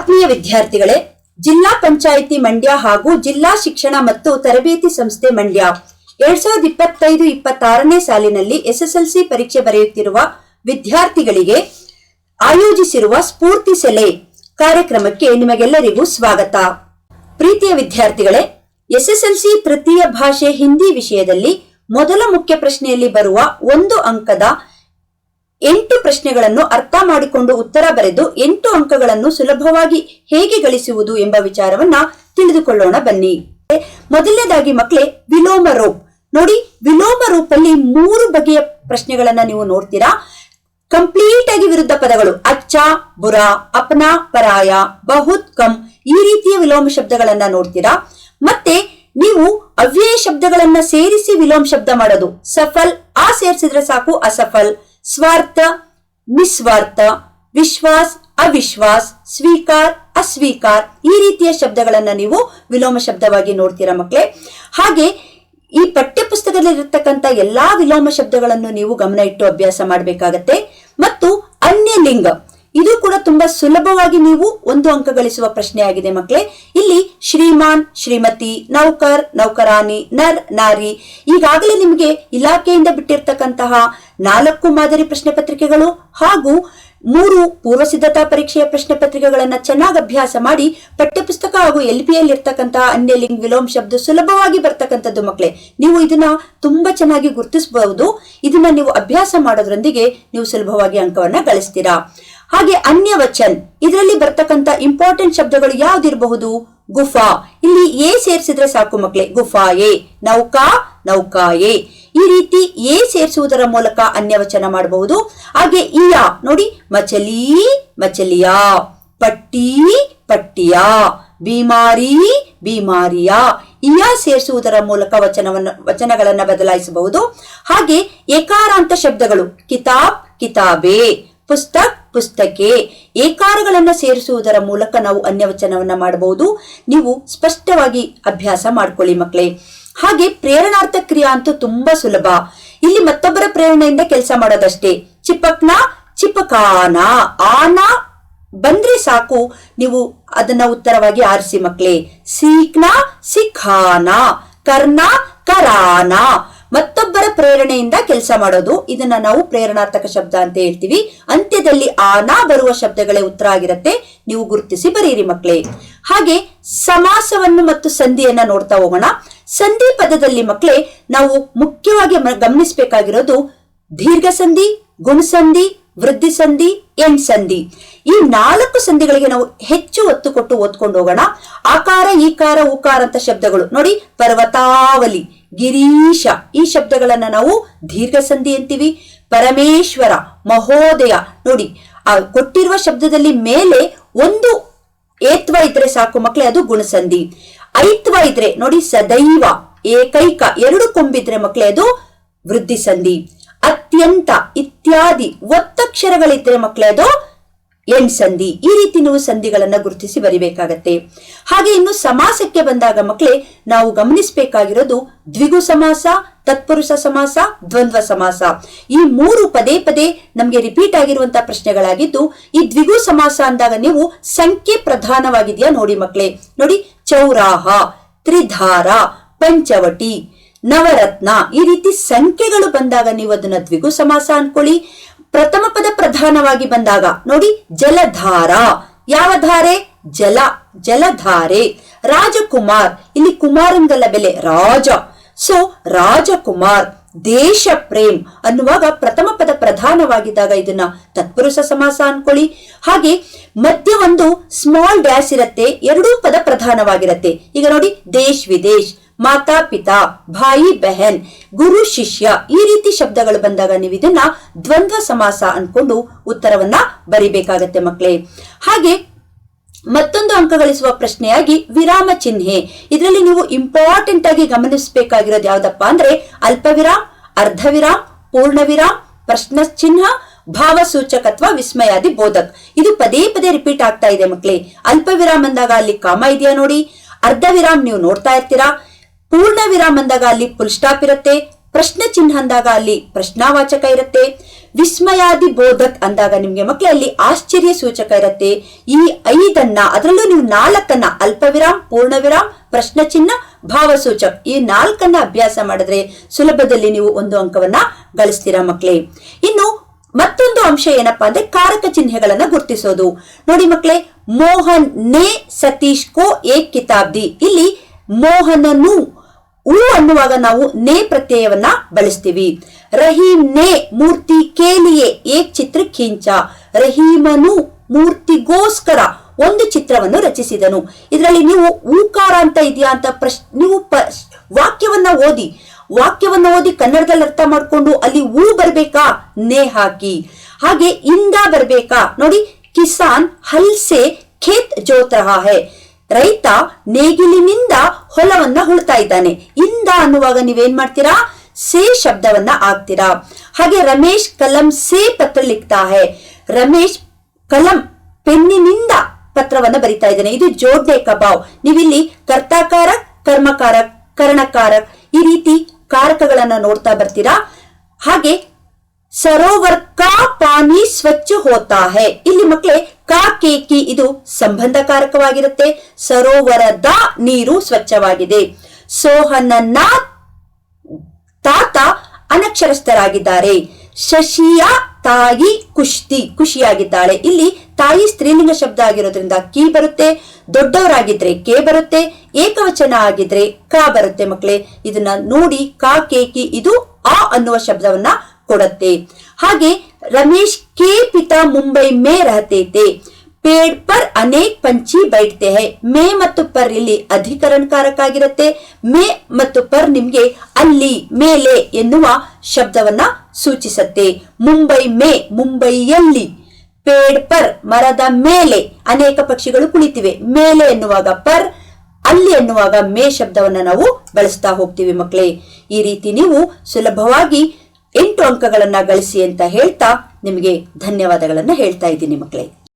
ಆತ್ಮೀಯ ವಿದ್ಯಾರ್ಥಿಗಳೇ, ಜಿಲ್ಲಾ ಪಂಚಾಯಿತಿ ಮಂಡ್ಯ ಹಾಗೂ ಜಿಲ್ಲಾ ಶಿಕ್ಷಣ ಮತ್ತು ತರಬೇತಿ ಸಂಸ್ಥೆ ಮಂಡ್ಯ 2025-26ನೇ ಸಾಲಿನಲ್ಲಿ ಎಸ್ಎಸ್ಎಲ್ಸಿ ಪರೀಕ್ಷೆ ಬರೆಯುತ್ತಿರುವ ವಿದ್ಯಾರ್ಥಿಗಳಿಗೆ ಆಯೋಜಿಸಿರುವ ಸ್ಫೂರ್ತಿ ಸೆಲೆ ಕಾರ್ಯಕ್ರಮಕ್ಕೆ ನಿಮಗೆಲ್ಲರಿಗೂ ಸ್ವಾಗತ. ಪ್ರೀತಿಯ ವಿದ್ಯಾರ್ಥಿಗಳೇ, ಎಸ್ಎಸ್ಎಲ್ಸಿ ತೃತೀಯ ಭಾಷೆ ಹಿಂದಿ ವಿಷಯದಲ್ಲಿ ಮೊದಲ ಮುಖ್ಯ ಪ್ರಶ್ನೆಯಲ್ಲಿ ಬರುವ 1 ಅಂಕದ 8 ಪ್ರಶ್ನೆಗಳನ್ನು ಅರ್ಥ ಮಾಡಿಕೊಂಡು ಉತ್ತರ ಬರೆದು 8 ಅಂಕಗಳನ್ನು ಸುಲಭವಾಗಿ ಹೇಗೆ ಗಳಿಸುವುದು ಎಂಬ ವಿಚಾರವನ್ನ ತಿಳಿದುಕೊಳ್ಳೋಣ ಬನ್ನಿ. ಮೊದಲನೇದಾಗಿ ಮಕ್ಕಳೇ, ವಿಲೋಮ ರೂಪ್ ನೋಡಿ. ವಿಲೋಮ ರೂಪಲ್ಲಿ 3 ಬಗೆಯ ಪ್ರಶ್ನೆಗಳನ್ನ ನೀವು ನೋಡ್ತೀರಾ. ಕಂಪ್ಲೀಟ್ ಆಗಿ ವಿರುದ್ಧ ಪದಗಳು ಅಚ್ಚಾ, ಬುರಾ, ಅಪ್ನಾ, ಪರಾಯ, ಬಹುತ್, ಕಮ್ ಈ ರೀತಿಯ ವಿಲೋಮ ಶಬ್ದಗಳನ್ನ ನೋಡ್ತೀರಾ. ಮತ್ತೆ ನೀವು ಅವ್ಯಯ ಶಬ್ದಗಳನ್ನ ಸೇರಿಸಿ ವಿಲೋಮ ಶಬ್ದ ಮಾಡೋದು. ಸಫಲ್ ಆ ಸೇರಿಸಿದ್ರೆ ಸಾಕು ಅಸಫಲ್, ಸ್ವಾರ್ಥ ನಿಸ್ವಾರ್ಥ, ವಿಶ್ವಾಸ್ ಅವಿಶ್ವಾಸ್, ಸ್ವೀಕಾರ್ ಅಸ್ವೀಕಾರ್ ಈ ರೀತಿಯ ಶಬ್ದಗಳನ್ನ ನೀವು ವಿಲೋಮ ಶಬ್ದವಾಗಿ ನೋಡ್ತೀರಾ ಮಕ್ಕಳೇ. ಹಾಗೆ ಈ ಪಠ್ಯ ಪುಸ್ತಕದಲ್ಲಿರತಕ್ಕಂತ ಎಲ್ಲಾ ವಿಲೋಮ ಶಬ್ದಗಳನ್ನು ನೀವು ಗಮನ ಇಟ್ಟು ಅಭ್ಯಾಸ ಮಾಡಬೇಕಾಗತ್ತೆ. ಮತ್ತು ಅನ್ಯಲಿಂಗ ಇದು ಕೂಡ ತುಂಬಾ ಸುಲಭವಾಗಿ ನೀವು 1 ಅಂಕ ಗಳಿಸುವ ಪ್ರಶ್ನೆ ಆಗಿದೆ ಮಕ್ಕಳೇ. ಇಲ್ಲಿ ಶ್ರೀಮಾನ್, ಶ್ರೀಮತಿ, ನೌಕರ್, ನೌಕರಾನಿ, ನರ್, ನಾರಿ ಈಗಾಗಲೇ ನಿಮಗೆ ಇಲಾಖೆಯಿಂದ ಬಿಟ್ಟಿರ್ತಕ್ಕಂತಹ 4 ಮಾದರಿ ಪ್ರಶ್ನೆ ಪತ್ರಿಕೆಗಳು ಹಾಗೂ 3 ಪೂರ್ವ ಸಿದ್ಧತಾ ಪರೀಕ್ಷೆಯ ಪ್ರಶ್ನೆ ಪತ್ರಿಕೆಗಳನ್ನ ಚೆನ್ನಾಗಿ ಅಭ್ಯಾಸ ಮಾಡಿ ಪಠ್ಯಪುಸ್ತಕ ಹಾಗೂ LPಯಲ್ಲಿ ಇರ್ತಕ್ಕಂತಹ ಅನ್ಯಲಿಂಗ ವಿಲೋಮ ಶಬ್ದ ಸುಲಭವಾಗಿ ಬರ್ತಕ್ಕಂಥದ್ದು ಮಕ್ಕಳೇ. ನೀವು ಇದನ್ನ ತುಂಬಾ ಚೆನ್ನಾಗಿ ಗುರುತಿಸಬಹುದು. ಇದನ್ನ ನೀವು ಅಭ್ಯಾಸ ಮಾಡೋದ್ರೊಂದಿಗೆ ನೀವು ಸುಲಭವಾಗಿ ಅಂಕವನ್ನ ಗಳಿಸ್ತೀರಾ. ಹಾಗೆ ಅನ್ಯವಚನ್ ಇದರಲ್ಲಿ ಬರ್ತಕ್ಕಂಥ ಇಂಪಾರ್ಟೆಂಟ್ ಶಬ್ದಗಳು ಯಾವ್ದಿರಬಹುದು? ಗುಫಾ, ಇಲ್ಲಿ ಎ ಸೇರಿಸಿದ್ರೆ ಸಾಕು ಮಕ್ಕಳೇ, ಗುಫಾಯೇ, ನೌಕಾ, ನೌಕಾಯೇ ಈ ರೀತಿ ಎ ಸೇರಿಸುವುದರ ಮೂಲಕ ಅನ್ಯವಚನ ಮಾಡಬಹುದು. ಹಾಗೆ ಇಯಾ ನೋಡಿ, ಮಚಲಿ, ಮಚಲಿಯಾ, ಪಟ್ಟಿ, ಪಟ್ಟಿಯಾ, ಬಿಮಾರಿ, ಬಿಮಾರಿಯಾ ಇಯಾ ಸೇರಿಸುವುದರ ಮೂಲಕ ವಚನಗಳನ್ನ ಬದಲಾಯಿಸಬಹುದು. ಹಾಗೆ ಏಕಾರಾಂತ ಶಬ್ದಗಳು ಕಿತಾಬ್, ಕಿತಾಬೆ, ಪುಸ್ತಕ್, ಪುಸ್ತಕೆ ಏಕಾರಗಳನ್ನ ಸೇರಿಸುವುದರ ಮೂಲಕ ನಾವು ಅನ್ಯವಚನವನ್ನ ಮಾಡಬಹುದು. ನೀವು ಸ್ಪಷ್ಟವಾಗಿ ಅಭ್ಯಾಸ ಮಾಡ್ಕೊಳ್ಳಿ ಮಕ್ಕಳೇ. ಹಾಗೆ ಪ್ರೇರಣಾರ್ಥ ಕ್ರಿಯಾ ಅಂತೂ ತುಂಬಾ ಸುಲಭ. ಇಲ್ಲಿ ಮತ್ತೊಬ್ಬರ ಪ್ರೇರಣೆಯಿಂದ ಕೆಲಸ ಮಾಡೋದಷ್ಟೇ. ಚಿಪಕ್ನ, ಚಿಪಕಾನ, ಆನ ಬಂದ್ರೆ ಸಾಕು, ನೀವು ಅದನ್ನ ಉತ್ತರವಾಗಿ ಆರಿಸಿ ಮಕ್ಕಳೇ. ಸೀಕ್ನ, ಸಿಖಾನ, ಕರ್ನ, ಕರಾನ ಮತ್ತೊಬ್ಬರ ಪ್ರೇರಣೆಯಿಂದ ಕೆಲಸ ಮಾಡೋದು. ಇದನ್ನ ನಾವು ಪ್ರೇರಣಾರ್ಥಕ ಶಬ್ದ ಅಂತ ಹೇಳ್ತೀವಿ. ಅಂತ್ಯದಲ್ಲಿ ಆನ ಬರುವ ಶಬ್ದಗಳೇ ಉತ್ತರ ಆಗಿರುತ್ತೆ. ನೀವು ಗುರುತಿಸಿ ಬರೀರಿ ಮಕ್ಕಳೇ. ಹಾಗೆ ಸಮಾಸವನ್ನು ಮತ್ತು ಸಂಧಿಯನ್ನ ನೋಡ್ತಾ ಹೋಗೋಣ. ಸಂಧಿ ಪದದಲ್ಲಿ ಮಕ್ಕಳೇ ನಾವು ಮುಖ್ಯವಾಗಿ ಗಮನಿಸಬೇಕಾಗಿರೋದು ದೀರ್ಘ ಸಂಧಿ, ಗುಣಸಂಧಿ, ವೃದ್ಧಿ ಸಂಧಿ, ಎಂಡ್ ಸಂಧಿ ಈ 4 ಸಂಧಿಗಳಿಗೆ ನಾವು ಹೆಚ್ಚು ಒತ್ತು ಕೊಟ್ಟು ಓದ್ಕೊಂಡು ಹೋಗೋಣ. ಆಕಾರ, ಈಕಾರ, ಉಕಾರ ಅಂತ ಶಬ್ದಗಳು ನೋಡಿ. ಪರ್ವತಾವಲಿ, ಗಿರೀಶ ಈ ಶಬ್ದಗಳನ್ನ ನಾವು ದೀರ್ಘ ಸಂಧಿ ಅಂತೀವಿ. ಪರಮೇಶ್ವರ, ಮಹೋದಯ ನೋಡಿ, ಆ ಕೊಟ್ಟಿರುವ ಶಬ್ದದಲ್ಲಿ ಮೇಲೆ 1 ಏತ್ವ ಇದ್ರೆ ಸಾಕು ಮಕ್ಕಳೇ, ಅದು ಗುಣಸಂಧಿ. ಐತ್ವ ಇದ್ರೆ ನೋಡಿ, ಸದೈವ, ಏಕೈಕ 2 ಕೊಂಬಿದ್ರೆ ಮಕ್ಕಳೇ ಅದು ವೃದ್ಧಿ ಸಂಧಿ. ಅತ್ಯಂತ, ಇತ್ಯಾದಿ ಒತ್ತಕ್ಷರಗಳಿದ್ರೆ ಮಕ್ಕಳೇ ಅದು ಎಂಡ್ ಸಂಧಿ. ಈ ರೀತಿ ನೀವು ಸಂಧಿಗಳನ್ನ ಗುರುತಿಸಿ ಬರಿಬೇಕಾಗತ್ತೆ. ಹಾಗೆ ಇನ್ನು ಸಮಾಸಕ್ಕೆ ಬಂದಾಗ ಮಕ್ಕಳೇ ನಾವು ಗಮನಿಸಬೇಕಾಗಿರೋದು ದ್ವಿಗು ಸಮಾಸ, ತತ್ಪುರುಷ ಸಮಾಸ, ದ್ವಂದ್ವ ಸಮಾಸ ಈ 3 ಪದೇ ಪದೇ ನಮ್ಗೆ ರಿಪೀಟ್ ಆಗಿರುವಂತಹ ಪ್ರಶ್ನೆಗಳಾಗಿದ್ದು, ಈ ದ್ವಿಗು ಸಮಾಸ ಅಂದಾಗ ನೀವು ಸಂಖ್ಯೆ ಪ್ರಧಾನವಾಗಿದೆಯಾ ನೋಡಿ ಮಕ್ಕಳೇ. ನೋಡಿ, ಚೌರಾಹ, ತ್ರಿಧಾರ, ಪಂಚವಟಿ, ನವರತ್ನ ಈ ರೀತಿ ಸಂಖ್ಯೆಗಳು ಬಂದಾಗ ನೀವು ಅದನ್ನ ದ್ವಿಗು ಸಮಾಸ ಅನ್ಕೊಳ್ಳಿ. ಪ್ರಥಮ ಪದ ಪ್ರಧಾನವಾಗಿ ಬಂದಾಗ ನೋಡಿ, ಜಲಧಾರ, ಯಾವ ಧಾರೆ? ಜಲ, ಜಲಧಾರೆ. ರಾಜಕುಮಾರ್, ಇಲ್ಲಿ ಕುಮಾರನ್ಗಲ್ಲ ಬೆಲೆ, ರಾಜ, ಸೊ ರಾಜಕುಮಾರ್. ದೇಶ ಪ್ರೇಮ್ ಅನ್ನುವಾಗ ಪ್ರಥಮ ಪದ ಪ್ರಧಾನವಾಗಿದ್ದಾಗ ಇದನ್ನ ತತ್ಪುರುಷ ಸಮಾಸ ಅನ್ಕೊಳ್ಳಿ. ಹಾಗೆ ಮಧ್ಯ ಒಂದು ಸ್ಮಾಲ್ ಡ್ಯಾಶ್ ಇರತ್ತೆ, 2 ಪದ ಪ್ರಧಾನವಾಗಿರತ್ತೆ. ಈಗ ನೋಡಿ, ದೇಶ್ ವಿದೇಶ್, ಮಾತಾ ಪಿತಾ, ಭಾಯಿ ಬೆಹನ್, ಗುರು ಶಿಷ್ಯ ಈ ರೀತಿ ಶಬ್ದಗಳು ಬಂದಾಗ ನೀವು ಇದನ್ನ ದ್ವಂದ್ವ ಸಮಾಸ ಅನ್ಕೊಂಡು ಉತ್ತರವನ್ನ ಬರಿಬೇಕಾಗತ್ತೆ ಮಕ್ಕಳೇ. ಹಾಗೆ ಮತ್ತೊಂದು ಅಂಕ ಗಳಿಸುವ ಪ್ರಶ್ನೆಯಾಗಿ ವಿರಾಮ ಚಿಹ್ನೆ. ಇದರಲ್ಲಿ ನೀವು ಇಂಪಾರ್ಟೆಂಟ್ ಆಗಿ ಗಮನಿಸಬೇಕಾಗಿರೋದು ಯಾವ್ದಪ್ಪ ಅಂದ್ರೆ ಅಲ್ಪ ವಿರಾಮ್, ಅರ್ಧ ವಿರಾಮ್, ಪೂರ್ಣ ವಿರಾಮ್, ಪ್ರಶ್ನ ಚಿಹ್ನ, ಭಾವಸೂಚಕತ್ವ, ವಿಸ್ಮಯಾದಿ ಬೋಧಕ್ ಇದು ಪದೇ ಪದೇ ರಿಪೀಟ್ ಆಗ್ತಾ ಇದೆ ಮಕ್ಕಳೇ. ಅಲ್ಪ ವಿರಾಮ್ ಅಂದಾಗ ಅಲ್ಲಿ ಕಾಮ ಇದೆಯಾ ನೋಡಿ. ಅರ್ಧ ವಿರಾಮ್ ನೀವು ನೋಡ್ತಾ ಇರ್ತೀರಾ. ಪೂರ್ಣ ವಿರಾಮ್ ಅಂದಾಗ ಅಲ್ಲಿ ಫುಲ್ ಸ್ಟಾಪ್ ಇರುತ್ತೆ. ಪ್ರಶ್ನೆ ಚಿಹ್ನ ಅಂದಾಗ ಅಲ್ಲಿ ಪ್ರಶ್ನಾವಾಚಕ ಇರುತ್ತೆ. ವಿಸ್ಮಯಾದಿ ಬೋಧಕ್ ಅಂದಾಗ ನಿಮ್ಗೆ ಮಕ್ಕಳಲ್ಲಿ ಆಶ್ಚರ್ಯ ಸೂಚಕ ಇರುತ್ತೆ. ಈ 5 ಅದರಲ್ಲೂ ನೀವು 4 ಅಲ್ಪವಿರಾಮ್, ಪೂರ್ಣವಿರಾಮ್, ಪ್ರಶ್ನ ಚಿಹ್ನ, ಭಾವಸೂಚಕ ಈ 4 ಅಭ್ಯಾಸ ಮಾಡಿದ್ರೆ ಸುಲಭದಲ್ಲಿ ನೀವು 1 ಅಂಕವನ್ನ ಗಳಿಸ್ತೀರಾ ಮಕ್ಕಳೇ. ಇನ್ನು ಮತ್ತೊಂದು ಅಂಶ ಏನಪ್ಪಾ ಅಂದ್ರೆ ಕಾರಕ ಚಿಹ್ನೆಗಳನ್ನ ಗುರುತಿಸೋದು. ನೋಡಿ ಮಕ್ಕಳೇ, ಮೋಹನ್ ನೇ ಸತೀಶ್ ಕೋ ಏಕ್ ಕಿತಾಬ್ ದಿ. ಇಲ್ಲಿ ಮೋಹನನು ಉ ಅನ್ನುವಾಗ ನಾವು ನೇ ಪ್ರತ್ಯಯವನ್ನ ಬಳಸ್ತೀವಿ. ರಹೀಂ ನೇ ಮೂರ್ತಿ ಕೇಲಿಯೇ ಏಕ್ ಚಿತ್ರ ಖೀಂಚ. ರಹೀಮನು ಮೂರ್ತಿಗೋಸ್ಕರ ಒಂದು ಚಿತ್ರವನ್ನು ರಚಿಸಿದನು. ಇದರಲ್ಲಿ ನೀವು ಊಕಾರ ಅಂತ ಇದೆಯಾ ಅಂತ ನೀವು ವಾಕ್ಯವನ್ನ ಓದಿ ಕನ್ನಡದಲ್ಲಿ ಅರ್ಥ ಮಾಡ್ಕೊಂಡು ಅಲ್ಲಿ ಊ ಬರ್ಬೇಕಾ, ನೇ ಹಾಕಿ. ಹಾಗೆ ಇಂದ ಬರ್ಬೇಕಾ, ನೋಡಿ ಕಿಸಾನ್ ಹಲ್ಸೆ ಖೇತ್ ಜೋತ್ ರಹಾ ಹೈ. ರೈತ ನೇಗಿಲಿನಿಂದ ಹೊಲವನ್ನ ಹುಳ್ತಾ ಇದ್ದಾನೆ. ಇಂದ ಅನ್ನುವಾಗ ನೀವೇನ್ ಮಾಡ್ತೀರಾ, ಸೇ ಶಬ್ದವನ್ನ ಹಾಕ್ತೀರಾ. ಹಾಗೆ ರಮೇಶ್ ಕಲಂ ಸೇ ಪತ್ರ ಲಿಖ್ತಾ ಹೈ. ರಮೇಶ್ ಕಲಂ ಪೆನ್ನಿನಿಂದ ಪತ್ರವನ್ನ ಬರಿತಾ ಇದ್ದಾನೆ. ಇದು ಜೋಡ್ನೆ ಕಬಾವ್. ನೀವಿಲ್ಲಿ ಕರ್ತಾಕಾರಕ್, ಕರ್ಮಕಾರಕ್, ಕರ್ಣಕಾರಕ್ ಈ ರೀತಿ ಕಾರಕಗಳನ್ನ ನೋಡ್ತಾ ಬರ್ತೀರಾ. ಹಾಗೆ ಸರೋವರ್ ಕಾ ಪಾನಿ ಸ್ವಚ್ಛ ಹೋತಾ ಹೈ. ಇಲ್ಲಿ ಮಕ್ಕಳೇ ಕಾ ಕೇಕಿ ಇದು ಸಂಬಂಧ ಕಾರಕವಾಗಿರುತ್ತೆ. ಸರೋವರದ ನೀರು ಸ್ವಚ್ಛವಾಗಿದೆ. ಸೋಹನನ ತಾತ ಅನಕ್ಷರಸ್ಥರಾಗಿದ್ದಾರೆ. ಶಶಿಯ ತಾಯಿ ಖುಷಿಯಾಗಿದ್ದಾಳೆ. ಇಲ್ಲಿ ತಾಯಿ ಸ್ತ್ರೀಲಿಂಗ ಶಬ್ದ ಆಗಿರೋದ್ರಿಂದ ಕಿ ಬರುತ್ತೆ. ದೊಡ್ಡವರಾಗಿದ್ರೆ ಕೆ ಬರುತ್ತೆ. ಏಕವಚನ ಆಗಿದ್ರೆ ಕಾ ಬರುತ್ತೆ ಮಕ್ಕಳೇ. ಇದನ್ನ ನೋಡಿ ಕಾ ಕೇಕಿ ಇದು ಆ ಅನ್ನುವ ಶಬ್ದವನ್ನ ಕೊಡುತ್ತೆ. ಹಾಗೆ ರಮೇಶ್ ಕೆ ಪಿತಾ ಮುಂಬೈ ಮೇ ರಹತೆ ಥೆ. ಪೇಡ್ ಪರ್ ಅನೇಕ್ ಪಂಚಿ ಬೈಠತೆ ಹೈ. ಮೇ ಮತ್ತು ಪರ್ ಇಲ್ಲಿ ಅಧಿಕರಣಕಾರಕ ಆಗಿರುತ್ತೆ. ಮೇ ಮತ್ತು ಪರ್ ನಿಮ್ಗೆ ಅಲ್ಲಿ, ಮೇಲೆ ಎನ್ನುವ ಶಬ್ದವನ್ನ ಸೂಚಿಸುತ್ತೆ. ಮುಂಬೈ ಮೇ ಮುಂಬೈಯಲ್ಲಿ. ಪೇಡ್ ಪರ್ ಮರದ ಮೇಲೆ ಅನೇಕ ಪಕ್ಷಿಗಳು ಕುಳಿತಿವೆ. ಮೇಲೆ ಎನ್ನುವಾಗ ಪರ್, ಅಲ್ಲಿ ಎನ್ನುವಾಗ ಮೇ ಶಬ್ದವನ್ನ ನಾವು ಬಳಸ್ತಾ ಹೋಗ್ತೀವಿ ಮಕ್ಕಳೇ. ಈ ರೀತಿ ನೀವು ಸುಲಭವಾಗಿ 8 ಅಂಕಗಳನ್ನ ಗಳಿಸಿ ಅಂತ ಹೇಳ್ತಾ ನಿಮಗೆ ಧನ್ಯವಾದಗಳನ್ನ ಹೇಳ್ತಾ ಇದ್ದೀನಿ ಮಕ್ಕಳೇ.